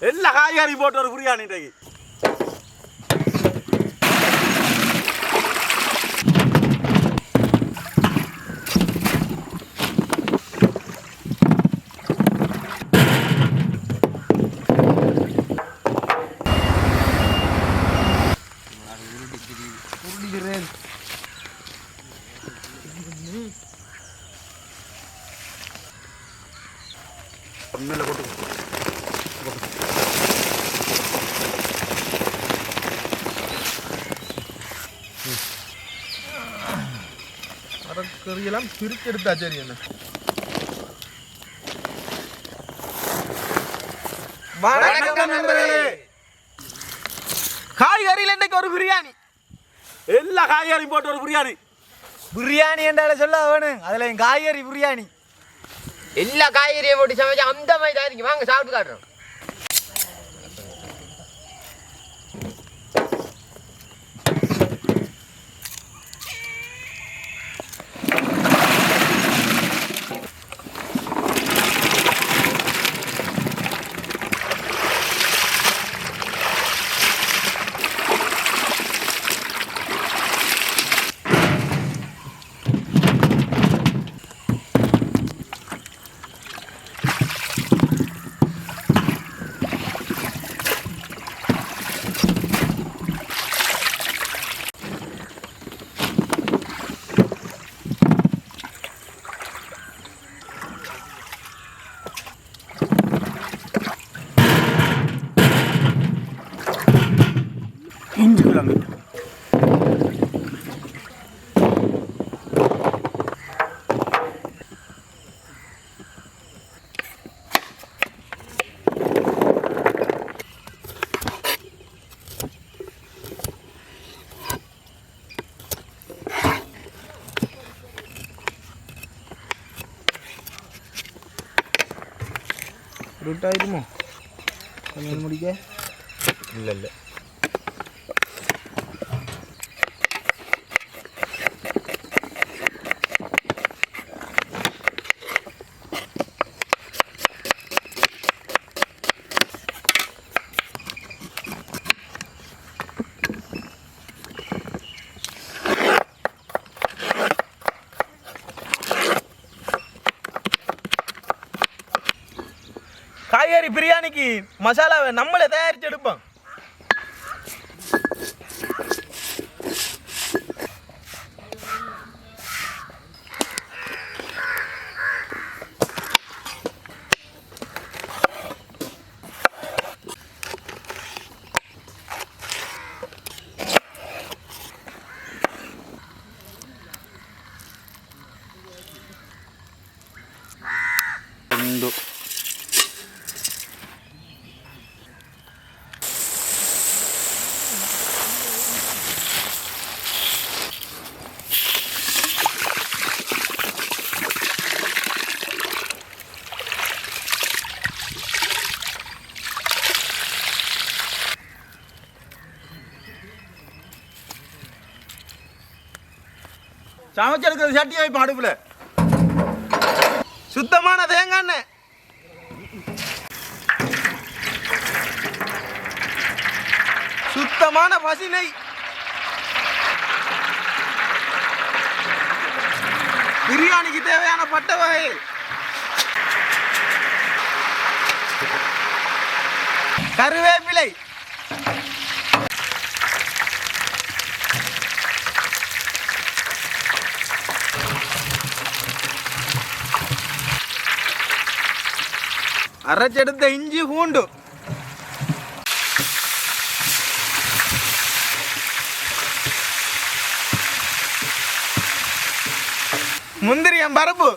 எல்லா காய்கறி போட்டு ஒரு பிரியாணி இன்றைக்கு. மேலே போட்டு அரைக்கறியெல்லாம் பிரிச்செடுத்தா சரி என்ன காய்கறியில் இன்னைக்கு ஒரு பிரியாணி. எல்லா காய்கறியும் போட்டு ஒரு பிரியாணி. பிரியாணி என்றால சொல்ல வேணும். அதுல காய்கறி பிரியாணி. எல்லா காய்கறியும் போட்டு சமைச்சா அந்த மாதிரி தான் இருக்கு. வாங்க சாப்பிட்டு காட்டுறோம். இஞ்சி கிழங்கு இருட்டாயிருமோ கொஞ்சம் முடிக்க இல்லை இல்லை காய்கறி பிரியாணிக்கு மசாலாவை நம்மளே தயாரிச்சு எடுப்போம். சமைச்செடுக்கிறது சட்டி வைப்போம் அடுப்புல. சுத்தமான தேங்காய் எண்ணெய், சுத்தமான பசி நெய், பிரியாணிக்கு தேவையான பட்டை வகை, கருவேப்பிலை, அரைச்செடுத்த இஞ்சி பூண்டு, முந்திரியம் பருப்பு,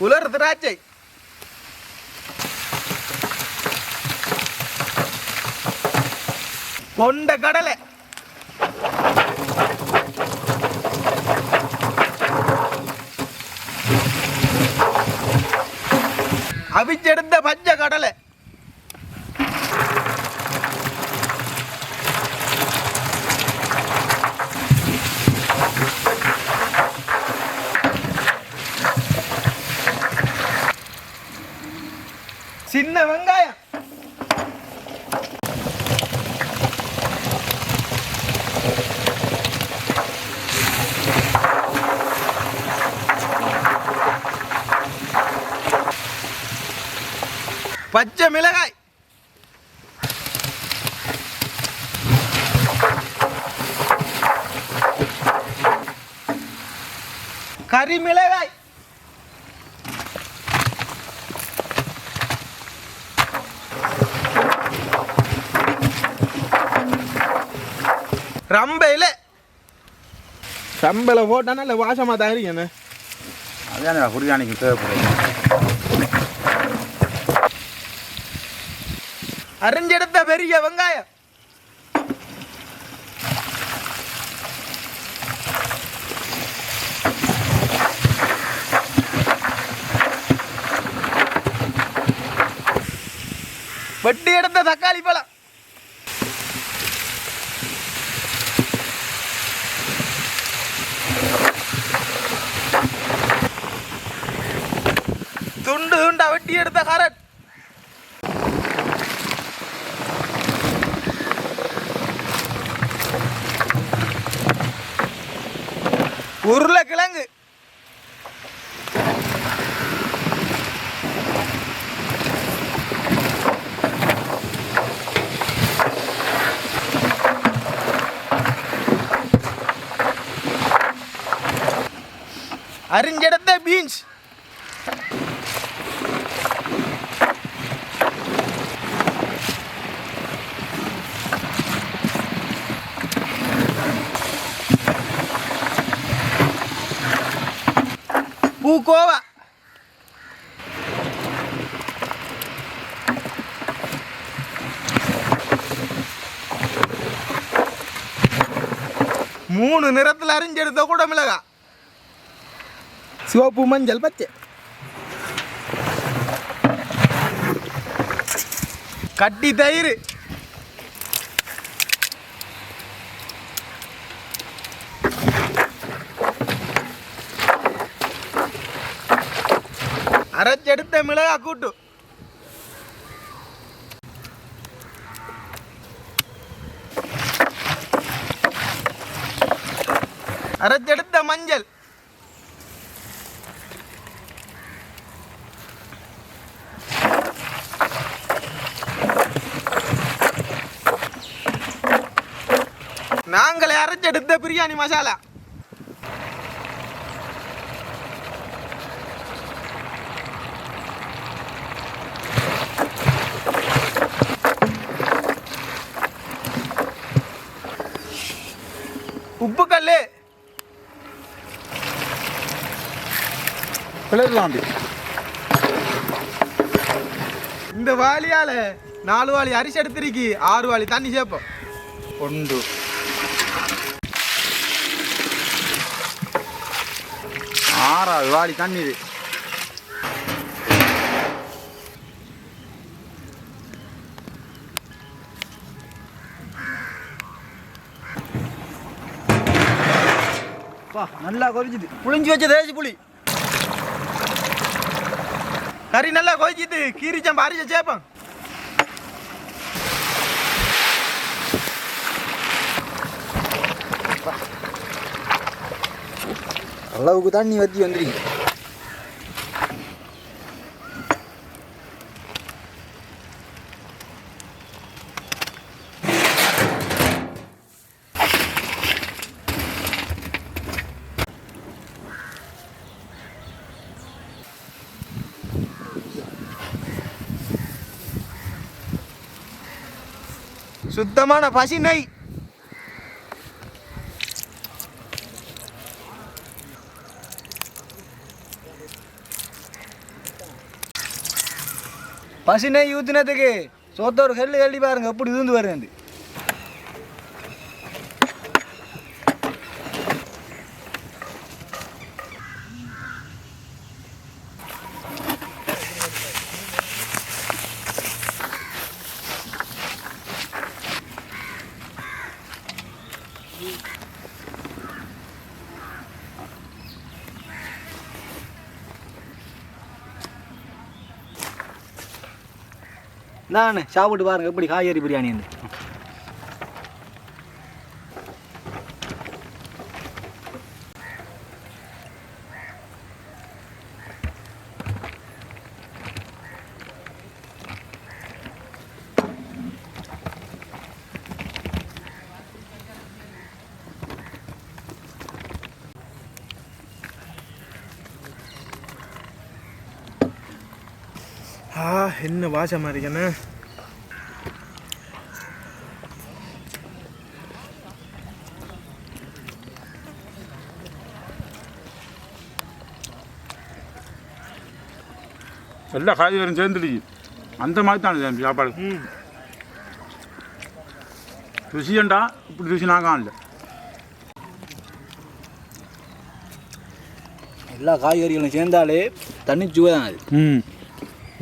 உலர் திராட்சை, கொண்ட கடலை, அவிச்செடுத்த பச்சை கடலை, கறி மிளகாய், ரம்பையில் ரம்பையில் போட்டா நல்ல வாசமாக தான் இருக்கேண்ணே. அதான் பிரியாணிக்கு தேவைப்படுது. அரிஞ்செடுத்த பெரிய வெங்காயம், வெட்டி எடுத்த தக்காளி பழம், துண்டு துண்டா வெட்டி எடுத்த கேரட், உருளைக்கிழங்கு, அரிஞ்செடுத்த பீன்ஸ், பூக்கோவா, மூணு நிறத்தில் அரிஞ்செடுத்த கூட மிளகா, சிவப்பு, மஞ்சள், பச்சை, கட்டி தயிர், அரைச்செடுத்த மிளகா கூட்டு, அரைச்செடுத்த மஞ்சள், நாங்களே அரைச்செடுத்த பிரியாணி மசாலா, உப்புக்கல், பிளர்லாம் இந்த வாளியால 4 வாளி அரிசி எடுத்திருக்கி 6 வாளி தண்ணி சேர்ப்போம். ஒன்று 6 வாளி தண்ணி இது. நல்லா கொதிச்சுது. புளிஞ்சு வச்ச தேசி புளி. கறி நல்லா கொதிச்சுது. கீரிச்சம்பா அரிசி சேர்ப்போம். அளவுக்கு தண்ணி வத்தி வந்துருக்கு. சுத்தமான பசி நெய். பசி நெய் ஊற்றினதுக்கு சோத்தோர் கல்லி பாருங்க எப்படி இருந்து வருது. நான் சாப்பிட்டு பாருங்க எப்படி காய்கறி பிரியாணி. என்ன வாசமா இருக்கேன்னு. எல்லா காய்கறியும் சேர்ந்துடுச்சு. அந்த மாதிரி தான் சாப்பாடு. ருசியண்டா இப்படி ருசி நான் காணல. எல்லா காய்கறிகளும் சேர்ந்தாலே தனிச்சுவை தான் அது.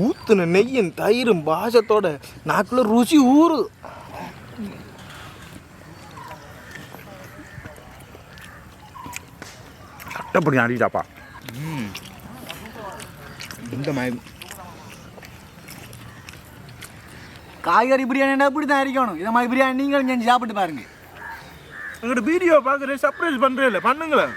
ஊத்துன நெய்யும் தயிரும் பாசத்தோட நாக்குள்ள ருசி ஊறு. கட்டப்படி அடிட்டாப்பா. இந்த மாதிரி காய்கறி பிரியாணி இப்படி தான் இருக்கணும். இதை மாதிரி பிரியாணி நீங்களும் செஞ்சு சாப்பிட்டு பாருங்க. எங்கள்கிட்ட வீடியோ பார்க்குறேன், சர்ப்ரைஸ் பண்ணுறேன் இல்லை பண்ணுங்களேன்.